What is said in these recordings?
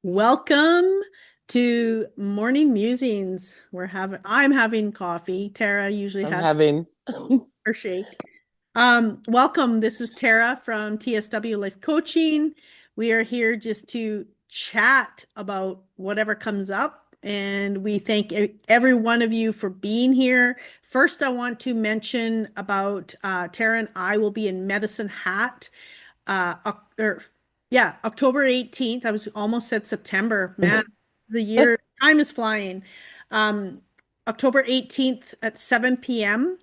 Welcome to Morning Musings. I'm having coffee. Tara usually I'm has having, her shake. Welcome. This is Tara from TSW Life Coaching. We are here just to chat about whatever comes up, and we thank every one of you for being here. First, I want to mention about Tara and I will be in Medicine Hat yeah, October 18th. I was almost said September. Man, the year time is flying. Um, October 18th at 7 p.m.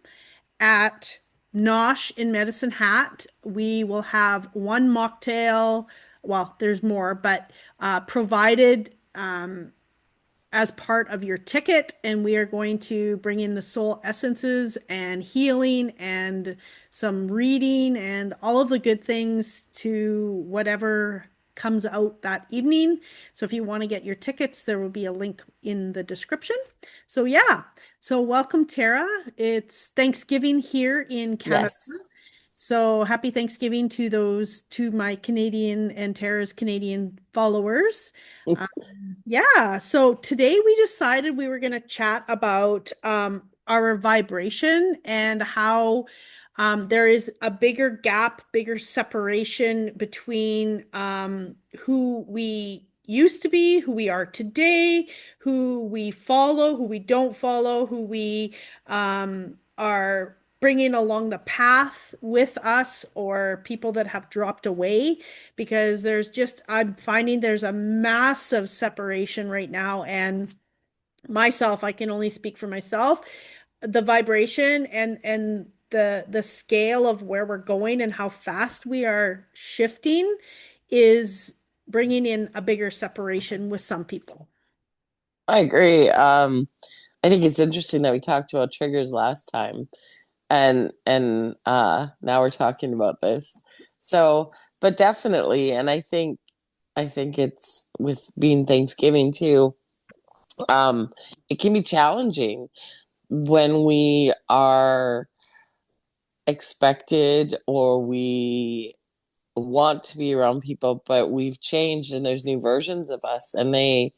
at Nosh in Medicine Hat. We will have one mocktail. Well, there's more, but provided as part of your ticket, and we are going to bring in the soul essences and healing and some reading and all of the good things to whatever comes out that evening. So if you want to get your tickets, there will be a link in the description. So yeah, so welcome, Tara. It's Thanksgiving here in Canada. yes. So happy Thanksgiving to my Canadian and Tara's Canadian followers. Yeah, so today we decided we were going to chat about our vibration and how there is a bigger gap, bigger separation between who we used to be, who we are today, who we follow, who we don't follow, who we are bringing along the path with us, or people that have dropped away because I'm finding there's a massive separation right now. And myself, I can only speak for myself. The vibration and the scale of where we're going and how fast we are shifting is bringing in a bigger separation with some people. I agree. I think it's interesting that we talked about triggers last time and now we're talking about this. So, but definitely, and I think it's with being Thanksgiving too, it can be challenging when we are expected or we want to be around people, but we've changed and there's new versions of us and they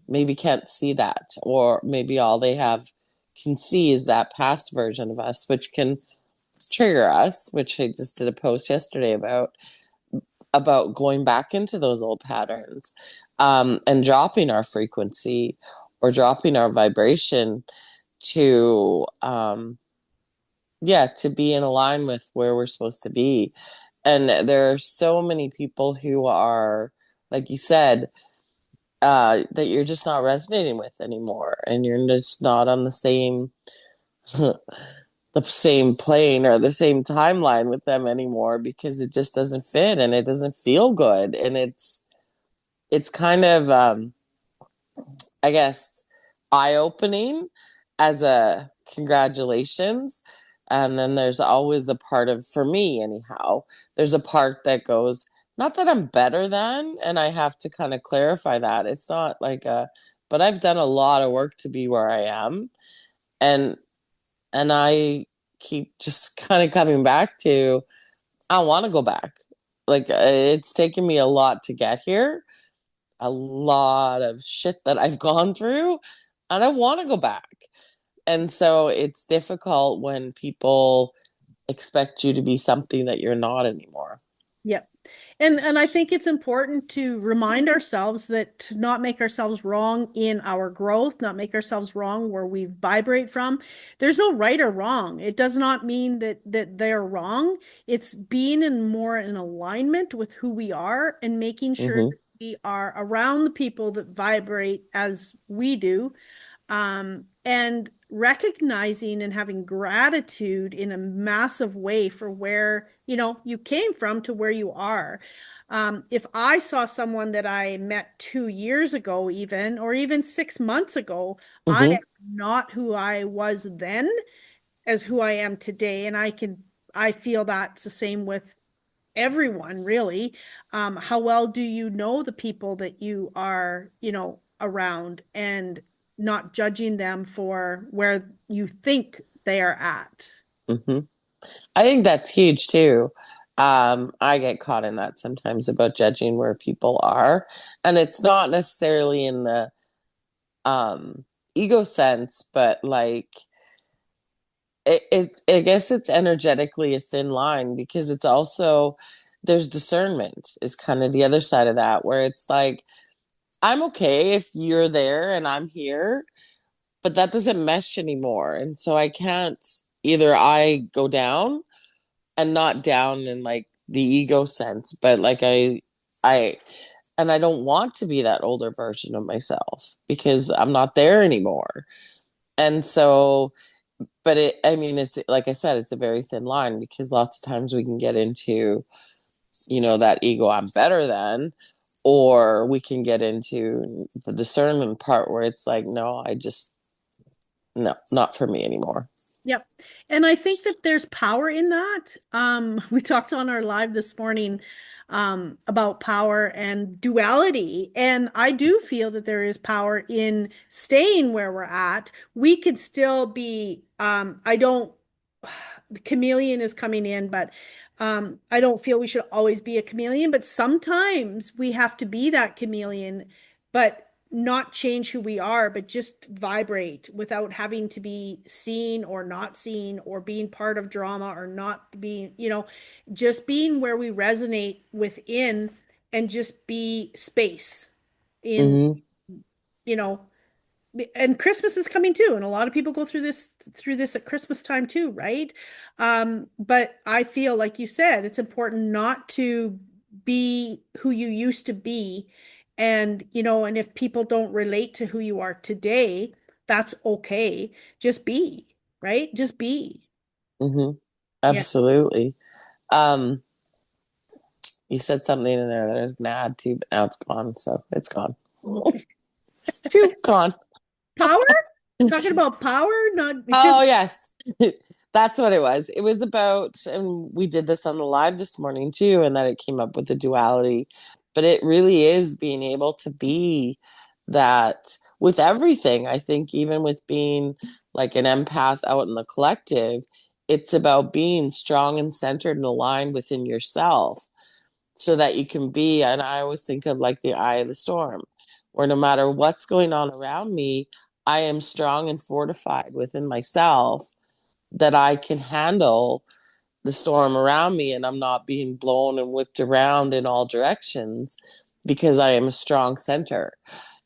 maybe can't see that, or maybe all they have can see is that past version of us, which can trigger us, which I just did a post yesterday about going back into those old patterns, and dropping our frequency or dropping our vibration to yeah, to be in line with where we're supposed to be. And there are so many people who are, like you said, that you're just not resonating with anymore, and you're just not on the same the same plane or the same timeline with them anymore because it just doesn't fit and it doesn't feel good, and it's kind of I guess eye opening as a congratulations. And then there's always a part of, for me anyhow, there's a part that goes, not that I'm better than, and I have to kind of clarify that. It's not like but I've done a lot of work to be where I am. And I keep just kind of coming back to, I want to go back. Like it's taken me a lot to get here, a lot of shit that I've gone through, and I want to go back. And so it's difficult when people expect you to be something that you're not anymore. Yep. And I think it's important to remind ourselves that to not make ourselves wrong in our growth, not make ourselves wrong where we vibrate from. There's no right or wrong. It does not mean that they're wrong. It's being in more in alignment with who we are and making sure Hmm. that we are around the people that vibrate as we do, and recognizing and having gratitude in a massive way for where, you came from to where you are. If I saw someone that I met 2 years ago, even, or even 6 months ago, I am Hmm. not who I was then as who I am today. And I feel that's the same with everyone, really. How well do you know the people that you are, around, and not judging them for where you think they are at? Hmm. I think that's huge too. I get caught in that sometimes about judging where people are, and it's not necessarily in the um ego sense, but like I guess it's energetically a thin line because it's also there's discernment is kind of the other side of that where it's like I'm okay if you're there and I'm here, but that doesn't mesh anymore. And so I can't either I go down and not down in like the ego sense, but like I and I don't want to be that older version of myself because I'm not there anymore. And so but I mean it's like I said, it's a very thin line because lots of times we can get into, that ego I'm better than, or we can get into the discernment part where it's like, no, I just no, not for me anymore. Yep. And I think that there's power in that. We talked on our live this morning about power and duality. And I do feel that there is power in staying where we're at. We could still be, I don't, the chameleon is coming in, but I don't feel we should always be a chameleon, but sometimes we have to be that chameleon, but not change who we are, but just vibrate without having to be seen or not seen or being part of drama or not being, just being where we resonate within and just be space in, Hmm. you know, and Christmas is coming too, and a lot of people go through this at Christmas time too, right? But I feel like you said, it's important not to be who you used to be, and and if people don't relate to who you are today, that's okay. Just be, right? Just be. Hmm. Yeah. Absolutely. Um, you said something in there that I was gonna add to, but now it's gone, so it's gone. Okay. Phew, gone. Power? Talking about power, not Oh yes. That's what it was. It was about, and we did this on the live this morning too, and that it came up with the duality. But it really is being able to be that with everything. I think even with being like an empath out in the collective, it's about being strong and centered and aligned within yourself so that you can be, and I always think of like the eye of the storm, where no matter what's going on around me, I am strong and fortified within myself that I can handle the storm around me and I'm not being blown and whipped around in all directions because I am a strong center.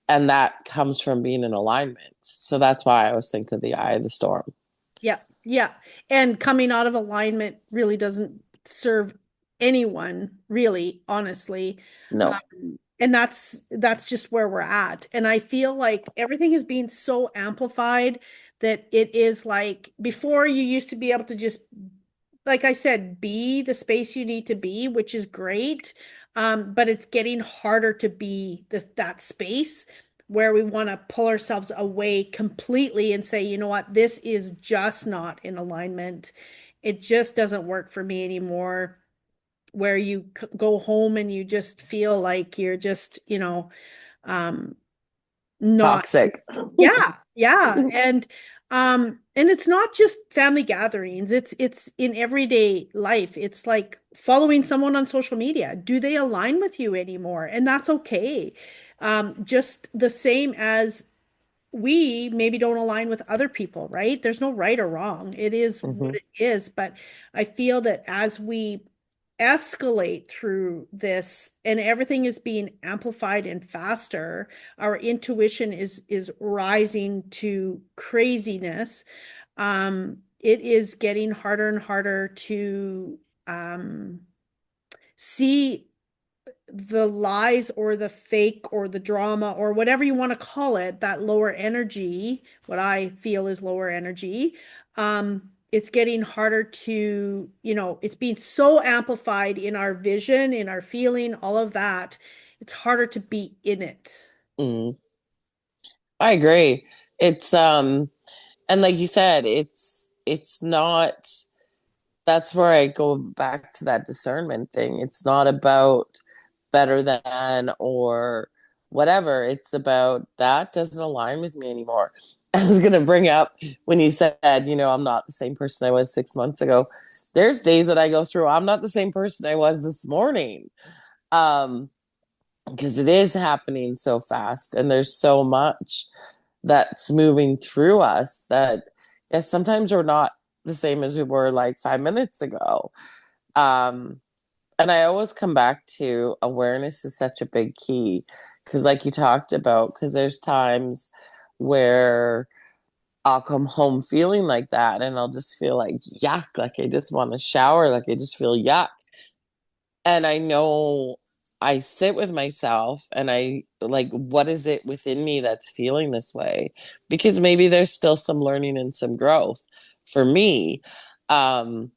And that comes from being in alignment. So that's why I was thinking of the eye of the storm. Yeah, yeah. And coming out of alignment really doesn't serve anyone, really, honestly. No. And that's just where we're at. And I feel like everything is being so amplified that it is like before you used to be able to just, like I said, be the space you need to be, which is great. But it's getting harder to be that space where we want to pull ourselves away completely and say, you know what, this is just not in alignment. It just doesn't work for me anymore. Where you go home and you just feel like you're just, um, not Toxic. yeah, yeah. And it's not just family gatherings. It's in everyday life. It's like following someone on social media. Do they align with you anymore? And that's okay. Just the same as we maybe don't align with other people, right? There's no right or wrong. It is what Hmm. it is. But I feel that as we escalate through this and everything is being amplified and faster, our intuition is rising to craziness. It is getting harder and harder to see the lies or the fake or the drama or whatever you want to call it, that lower energy, what I feel is lower energy, it's getting harder to, it's being so amplified in our vision, in our feeling, all of that. It's harder to be in it. Mm. I agree. It's and like you said, it's not, that's where I go back to that discernment thing. It's not about better than or whatever. It's about that doesn't align with me anymore. I was going to bring up when you said, I'm not the same person I was 6 months ago. There's days that I go through, I'm not the same person I was this morning. Um, because it is happening so fast and there's so much that's moving through us that, yes, sometimes we're not the same as we were like 5 minutes ago. Um, and I always come back to awareness is such a big key because, like you talked about, because there's times where I'll come home feeling like that and I'll just feel like yuck, like I just want to shower, like I just feel yuck. And I know I sit with myself and I like, what is it within me that's feeling this way? Because maybe there's still some learning and some growth for me. Um,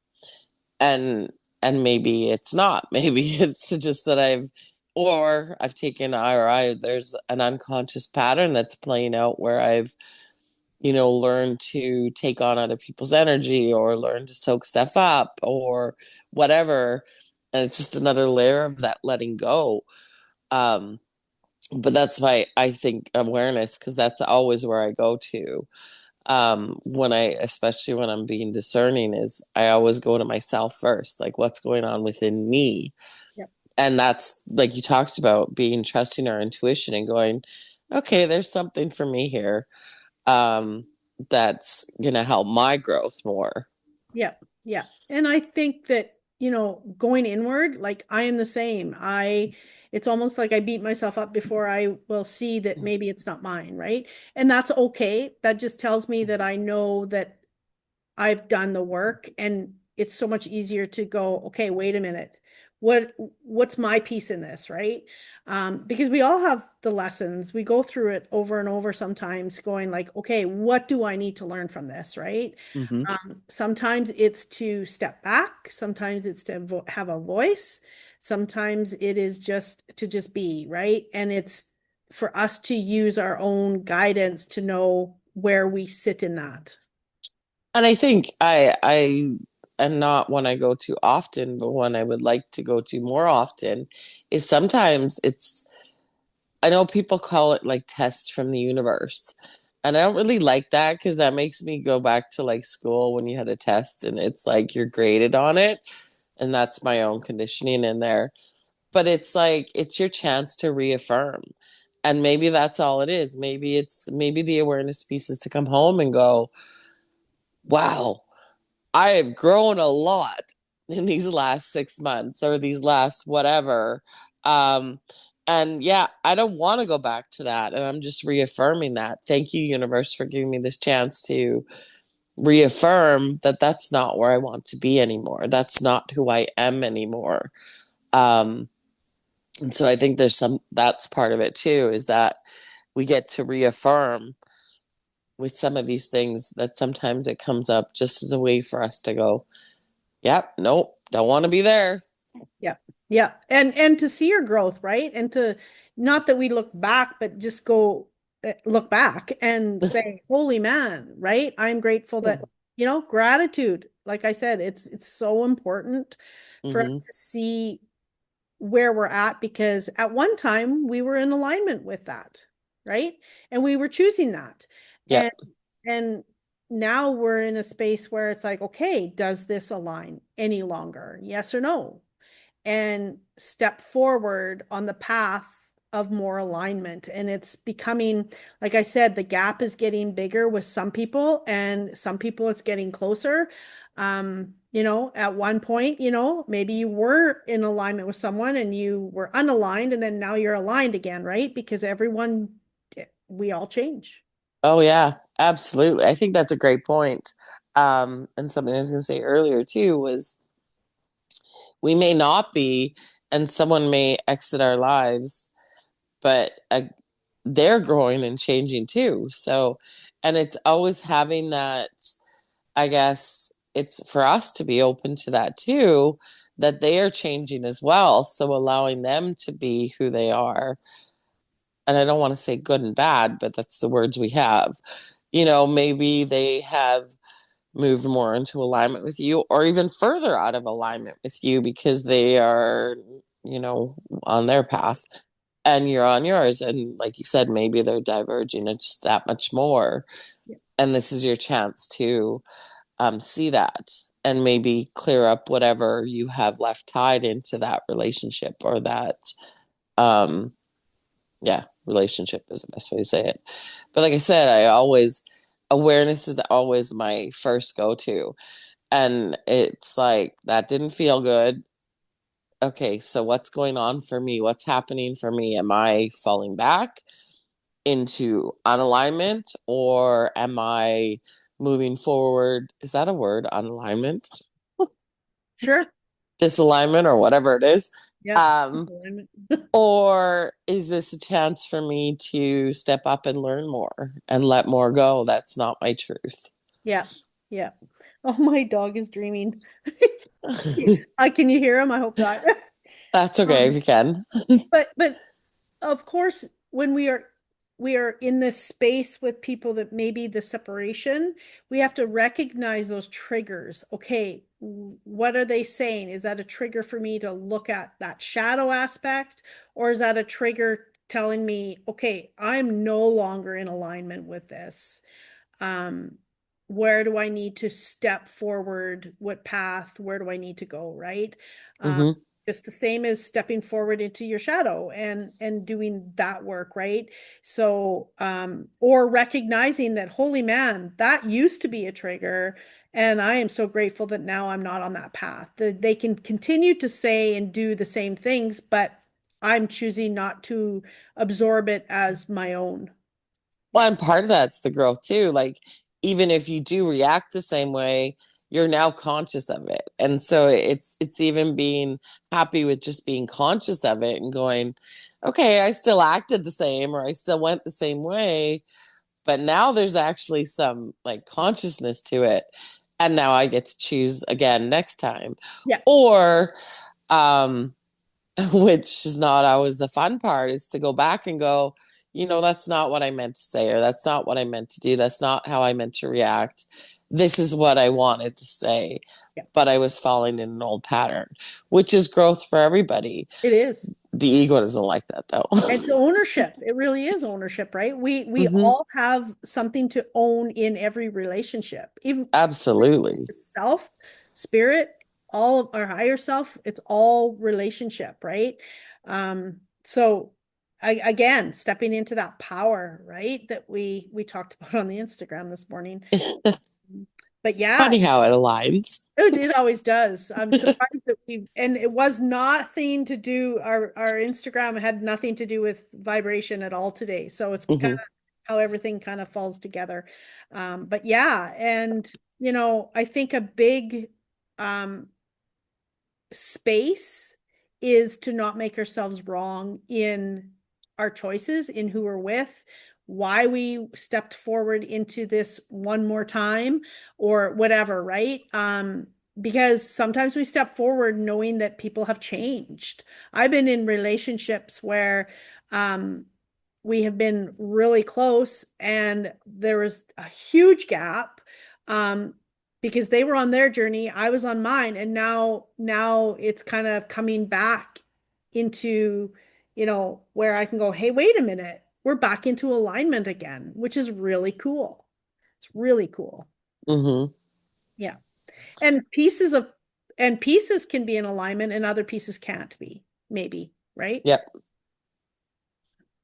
and and maybe it's not. Maybe it's just that I've taken there's an unconscious pattern that's playing out where I've learn to take on other people's energy or learn to soak stuff up or whatever. And it's just another layer of that letting go. Um, but that's why I think awareness, because that's always where I go to. Especially when I'm being discerning, is I always go to myself first, like what's going on within me. Yep. And that's like you talked about being trusting our intuition and going, okay, there's something for me here um, that's going to help my growth more. Yeah, yeah. And I think that, going inward, like I am the same. It's almost like I beat myself up before I will see that maybe it's not mine, right? And that's okay. That just tells me that I know that I've done the work, and it's so much easier to go, okay, wait a minute. What's my piece in this, right? Because we all have the lessons. We go through it over and over sometimes going like, okay, what do I need to learn from this, right? Mm-hmm. Sometimes it's to step back, sometimes it's to have a voice, sometimes it is just to just be, right? And it's for us to use our own guidance to know where we sit in that. And I think I am not one I go to often, but one I would like to go to more often is sometimes I know people call it like tests from the universe. And I don't really like that because that makes me go back to like school when you had a test and it's like you're graded on it. And that's my own conditioning in there. But it's like it's your chance to reaffirm. And maybe that's all it is. Maybe the awareness piece is to come home and go, wow, I have grown a lot in these last 6 months or these last whatever. Um, and yeah, I don't want to go back to that. And I'm just reaffirming that. Thank you, universe, for giving me this chance to reaffirm that that's not where I want to be anymore. That's not who I am anymore. Um, and so I think that's part of it too, is that we get to reaffirm with some of these things that sometimes it comes up just as a way for us to go, yep, nope, don't want to be there. Yeah. Yeah. And to see your growth, right? And to not that we look back, but just go look back and say, "Holy man," right? I'm grateful that, gratitude. Like I said, it's so important for us Mm-hmm. to see where we're at because at one time we were in alignment with that, right? And we were choosing that. And Yep. and now we're in a space where it's like, okay, does this align any longer? Yes or no? And step forward on the path of more alignment. And it's becoming, like I said, the gap is getting bigger with some people, and some people it's getting closer. At one point, maybe you were in alignment with someone and you were unaligned, and then now you're aligned again, right? Because we all change. Oh yeah, absolutely. I think that's a great point. And something I was going to say earlier too was we may not be, and someone may exit our lives, but they're growing and changing too. So, and it's always having that, I guess it's for us to be open to that too, that they are changing as well. So allowing them to be who they are. And I don't want to say good and bad, but that's the words we have. Maybe they have moved more into alignment with you or even further out of alignment with you because they are, on their path. and you're on yours. And like you said, maybe they're diverging it's that much more. Yeah. And this is your chance to see that and maybe clear up whatever you have left tied into that relationship or that, um, yeah, relationship is the best way to say it. But like I said, awareness is always my first go to. And it's like, that didn't feel good. Okay, so what's going on for me? What's happening for me? Am I falling back into unalignment or am I moving forward? Is that a word? Unalignment? Sure. Disalignment or whatever it is. Yeah. Um, or is this a chance for me to step up and learn more and let more go? That's not my truth. Yeah. Yeah. Oh, my dog is dreaming. Can you hear him? I hope not. That's okay if Um, you can. but of course, when we are in this space with people that maybe the separation, we have to recognize those triggers. Okay, what are they saying? Is that a trigger for me to look at that shadow aspect, or is that a trigger telling me, okay, I'm no longer in alignment with this? um where do I need to step forward? What path? Where do I need to go? Right. um Hmm. just the same as stepping forward into your shadow and doing that work, right? So or recognizing that, holy man, that used to be a trigger, and I am so grateful that now I'm not on that path. That they can continue to say and do the same things, but I'm choosing not to absorb it as my own. Well, Yeah. and part of that's the growth too. Like, even if you do react the same way, you're now conscious of it. And so it's even being happy with just being conscious of it and going, okay, I still acted the same or I still went the same way, but now there's actually some like consciousness to it. And now I get to choose again next time. Yeah. Or um which is not always the fun part, is to go back and go, that's not what I meant to say, or that's not what I meant to do. That's not how I meant to react. This is what I wanted to say, Yeah. but I was falling in an old pattern, which is growth for everybody. It is. The ego doesn't like that though. It's ownership. It really is ownership, right? We Hmm. all have something to own in every relationship. Even Absolutely. self, spirit, all of our higher self, it's all relationship, right? So again, stepping into that power, right? That we talked about on the Instagram this morning. But yeah, Funny how it aligns. it always does. I'm surprised that and it was nothing to do, our Instagram had nothing to do with vibration at all today. So it's kind Hmm. of how everything kind of falls together. But yeah, and I think a big um, space is to not make ourselves wrong in our choices, in who we're with, why we stepped forward into this one more time or whatever, right? Because sometimes we step forward knowing that people have changed. I've been in relationships where um, we have been really close and there was a huge gap. Um, because they were on their journey, I was on mine, and now it's kind of coming back into, where I can go, hey, wait a minute, we're back into alignment again, which is really cool. It's really cool. Hmm. Yeah. And pieces can be in alignment and other pieces can't be, maybe, right? Yep.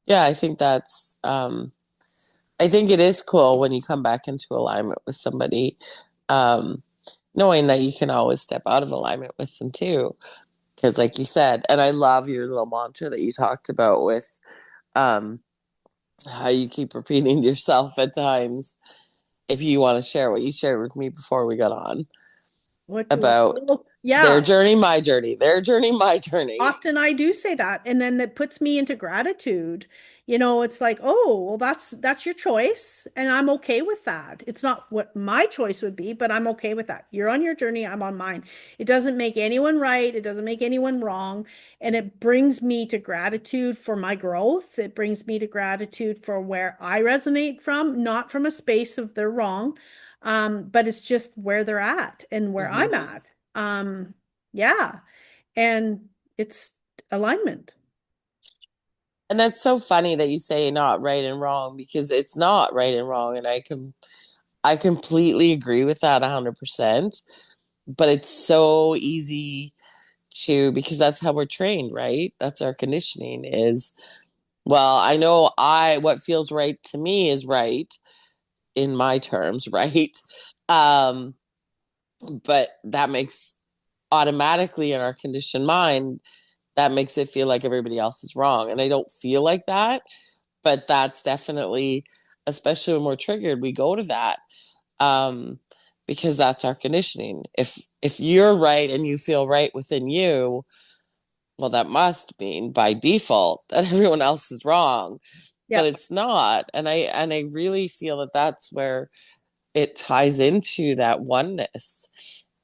Yeah, I think it is cool when you come back into alignment with somebody, um, knowing that you can always step out of alignment with them too. Because, like you said, and I love your little mantra that you talked about with, um, how you keep repeating to yourself at times. If you want to share what you shared with me before we got on What do I? about Oh, their yeah. journey, my journey, their journey, my journey. Often I do say that, and then that puts me into gratitude. It's like, oh, well, that's your choice, and I'm okay with that. It's not what my choice would be, but I'm okay with that. You're on your journey, I'm on mine. It doesn't make anyone right, it doesn't make anyone wrong, and it brings me to gratitude for my growth. It brings me to gratitude for where I resonate from, not from a space of they're wrong, but it's just where they're at and where Hmm. I'm at. Yeah. And it's alignment. And that's so funny that you say not right and wrong, because it's not right and wrong. And I completely agree with that 100%. But it's so easy to, because that's how we're trained, right? That's our conditioning is, well, I know what feels right to me is right in my terms, right? Um, but that makes automatically in our conditioned mind, that makes it feel like everybody else is wrong. And I don't feel like that, but that's definitely, especially when we're triggered, we go to that. Um, because that's our conditioning. If you're right and you feel right within you, well, that must mean by default that everyone else is wrong, but Yep. it's not. And I really feel that that's where it ties into that oneness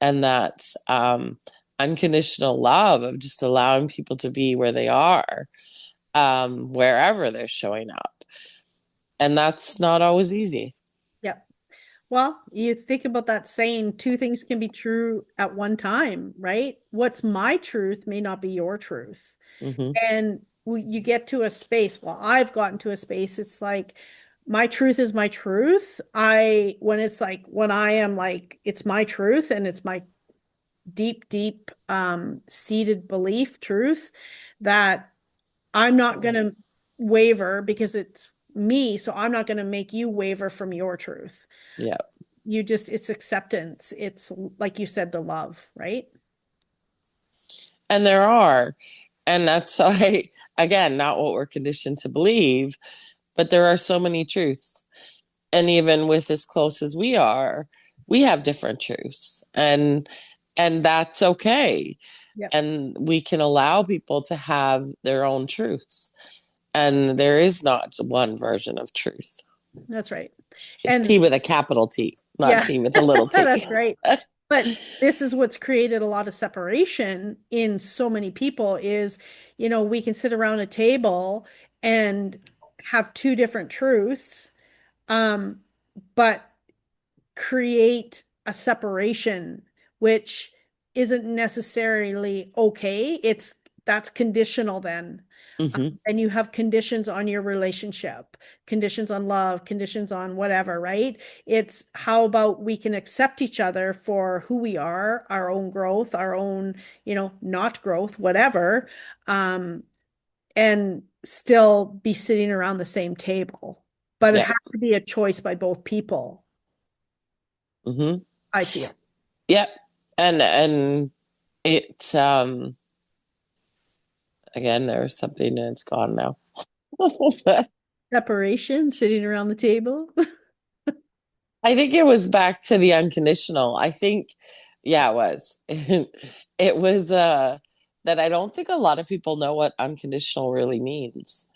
and that unconditional love of just allowing people to be where they are, wherever they're showing up. And that's not always easy. Yep. Well, you think about that saying, two things can be true at one time, right? What's my truth may not be your truth. Hmm. And you get to a space. Well, I've gotten to a space. It's like my truth is my truth. When it's like, when I am like, it's my truth and it's my deep, deep, seated belief truth that I'm not going to waver because it's me. So I'm not going to make you waver from your truth. Yeah. It's acceptance. It's like you said, the love, right? And there are. And that's why, again, not what we're conditioned to believe, but there are so many truths. And even with as close as we are, we have different truths. And that's okay. Yep. And we can allow people to have their own truths. And there is not one version of truth. That's right. It's And T with a capital T, not yeah, T with a little that's t. right. But this is what's created a lot of separation in so many people is, we can sit around a table and have two different truths, um, but create a separation, which isn't necessarily okay. That's conditional then. Hmm. And you have conditions on your relationship, conditions on love, conditions on whatever, right? It's how about we can accept each other for who we are, our own growth, our own, not growth, whatever, um, and still be sitting around the same table. But it Yeah. has to be a choice by both people, Hmm. I feel. Yep. And it again, there's something and it's gone now. Separation, sitting around the table. I think it was back to the unconditional. I think, yeah, it was. It was that I don't think a lot of people know what unconditional really means.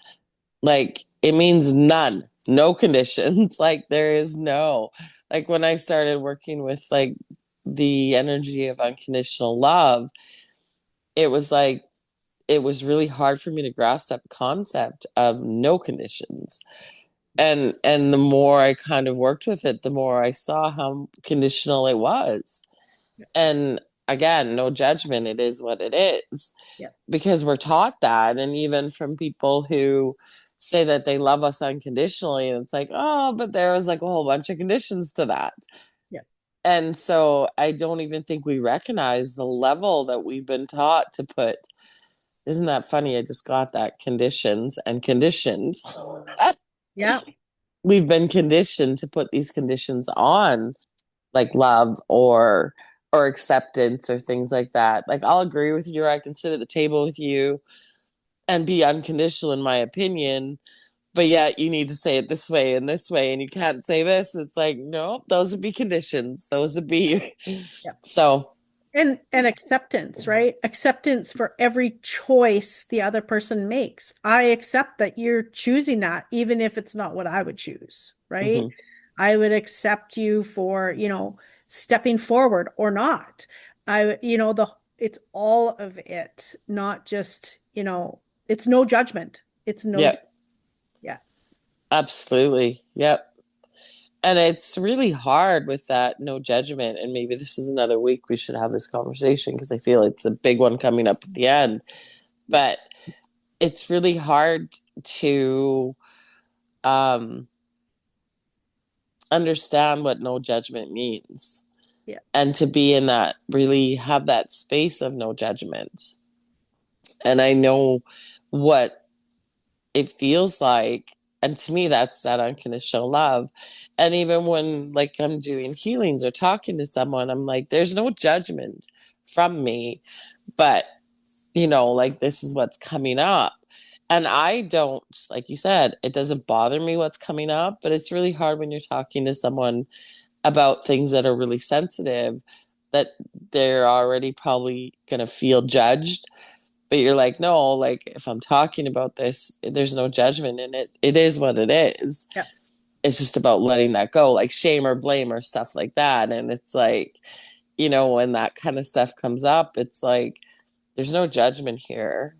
Like it means none, no conditions. Like there is no, like when I started working with like the energy of unconditional love, it was like it was really hard for me to grasp that concept of no conditions. And the more I kind of worked with it, the more I saw how conditional it was. And again, no judgment, it is what it is, Yeah. because we're taught that. And even from people who say that they love us unconditionally, and it's like, oh, but there was like a whole bunch of conditions to that. Yeah. And so I don't even think we recognize the level that we've been taught to put. Isn't that funny? I just got that conditions and conditions. Yeah. We've been conditioned to put these conditions on, like love or acceptance or things like that. Like I'll agree with you, or I can sit at the table with you and be unconditional in my opinion, but yet you need to say it this way and this way, and you can't say this. It's like, no, those would be conditions. Those would be Yeah. so. And acceptance, right? Acceptance for every choice the other person makes. I accept that you're choosing that, even if it's not what I would choose, right? Mhm. I would accept you for, stepping forward or not. It's all of it, not just, it's no judgment. It's no, Yep, yeah. absolutely. Yep. And it's really hard with that no judgment. And maybe this is another week we should have this conversation, because I feel it's a big one coming up at the end. But it's really hard to um understand what no judgment means, Yeah. and to be in that, really have that space of no judgment. And I know what it feels like. And to me, that's that unconditional love. And even when, like, I'm doing healings or talking to someone, I'm like, there's no judgment from me, but, like, this is what's coming up. And I don't, like you said, it doesn't bother me what's coming up, but it's really hard when you're talking to someone about things that are really sensitive, that they're already probably going to feel judged. But you're like, no, like, if I'm talking about this, there's no judgment in it. It is what it is. Yeah. It's just about letting that go, like shame or blame or stuff like that. And it's like, when that kind of stuff comes up, it's like, there's no judgment here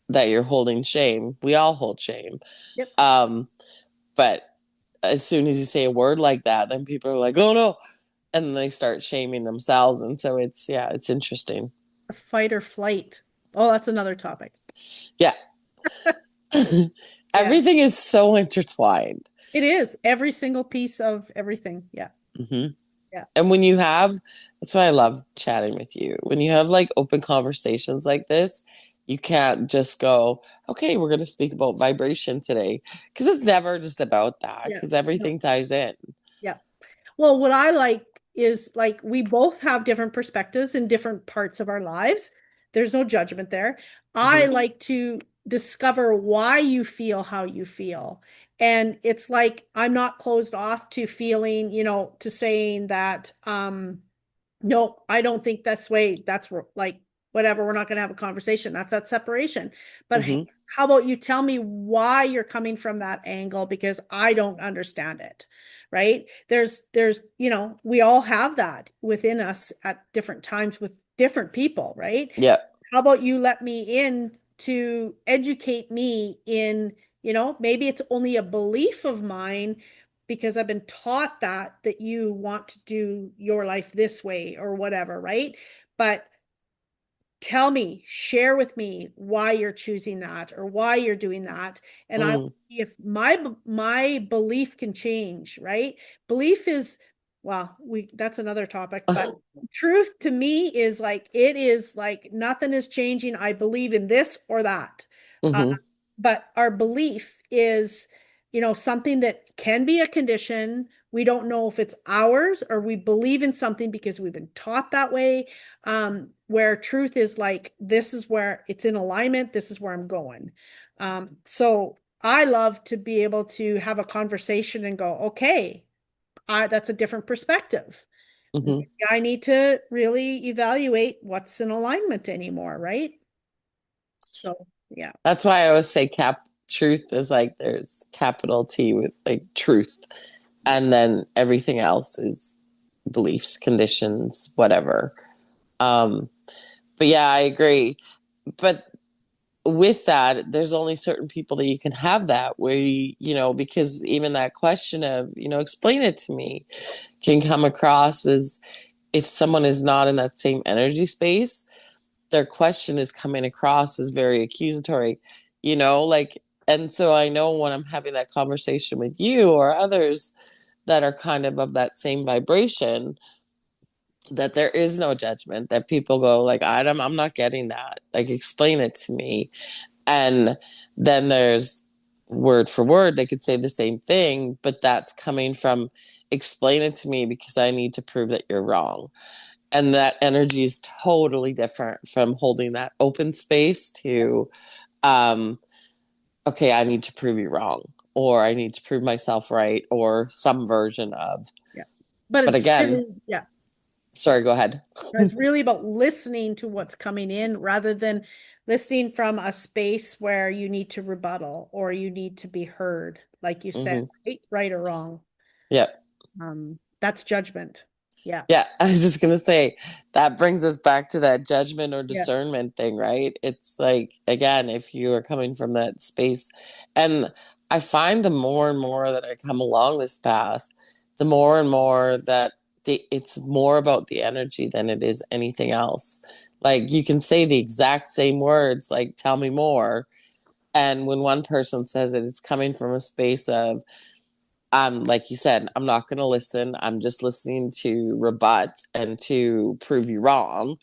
that you're holding shame. We all hold shame. Yep. But as soon as you say a word like that, then people are like, oh no. And they start shaming themselves. And so it's interesting. Fight or flight. Oh, that's another topic. Yeah. Yeah. Everything is so intertwined. It is every single piece of everything. Yeah. Hmm. Yeah. And that's why I love chatting with you. When you have like open conversations like this, you can't just go, okay, we're going to speak about vibration today. Because it's never just about that, Yeah. because No. everything ties in. Yeah. Well, what I like is like we both have different perspectives in different parts of our lives. There's no judgment there. I Hmm. like to discover why you feel how you feel. And it's like I'm not closed off to feeling, to saying that, no, I don't think that's way. Like whatever. We're not going to have a conversation. That's that separation. But Hmm. how about you tell me why you're coming from that angle because I don't understand it, right? We all have that within us at different times with different people, right? Yeah. How about you let me in to educate me in, maybe it's only a belief of mine because I've been taught that you want to do your life this way or whatever, right? But tell me, share with me why you're choosing that or why you're doing that. And I will Mm. see if my belief can change, right? Belief is, well, that's another topic, but truth to me is like it is like nothing is changing. I believe in this or that. Uh, Hmm. but our belief is, something that can be a condition. We don't know if it's ours or we believe in something because we've been taught that way. Where truth is like, this is where it's in alignment, this is where I'm going. So I love to be able to have a conversation and go, okay, that's a different perspective. Maybe Hmm. I need to really evaluate what's in alignment anymore, right? So yeah. That's why I always say truth is like, there's capital T with like truth. And then everything else is beliefs, conditions, whatever. Um, but yeah, I agree. But with that, there's only certain people that you can have that where because even that question of, explain it to me, can come across as, if someone is not in that same energy space, their question is coming across as very accusatory, like. And so I know when I'm having that conversation with you or others that are kind of that same vibration, that there is no judgment, that people go like, I'm not getting that, like, explain it to me. And then there's word for word, they could say the same thing, but that's coming from, explain it to me because I need to prove that you're wrong. And that energy is totally different from holding that open space to, um, okay, I need to prove you wrong, or I need to prove myself right, or some version of. Yeah. But But it's again, really, yeah. sorry, go ahead. It's really about listening to what's coming in rather than listening from a space where you need to rebuttal or you need to be heard, like you said, Hmm. right or wrong. Yeah. That's judgment. Yeah. Yeah, I was just gonna say, that brings us back to that judgment or Yeah. discernment thing, right? It's like, again, if you are coming from that space, and I find the more and more that I come along this path, the more and more that it's more about the energy than it is anything else. Like, you can say the exact same words, like, tell me more, And when one person says it, it's coming from a space of, like you said, I'm not going to listen. I'm just listening to rebut and to prove you wrong.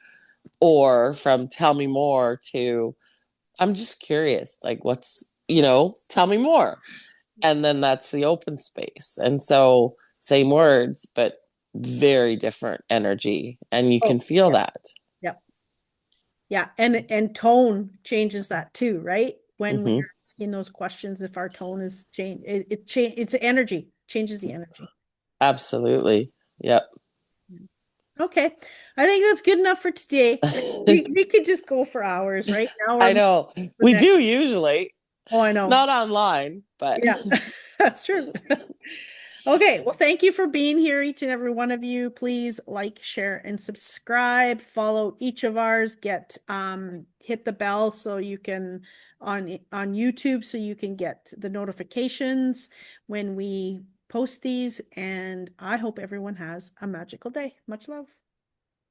Or from tell me more to, I'm just curious, like, tell me more. And then that's the open space. And so, same words, but very different energy. And you Oh, can feel yeah. that. Yeah. Yeah. And tone changes that too, right? When we're Hmm. asking those questions, if our tone is changed, it's energy, changes the energy. Absolutely. Yep. Okay. I think that's good enough for today. We could just go for hours, right? Now we're I moving know. to the We next. do usually, Oh, I know. not online, but Yeah, that's true. Okay, well, thank you for being here, each and every one of you. Please like, share, and subscribe. Follow each of ours. Hit the bell so you can on YouTube so you can get the notifications when we post these. And I hope everyone has a magical day. Much love.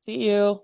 see you.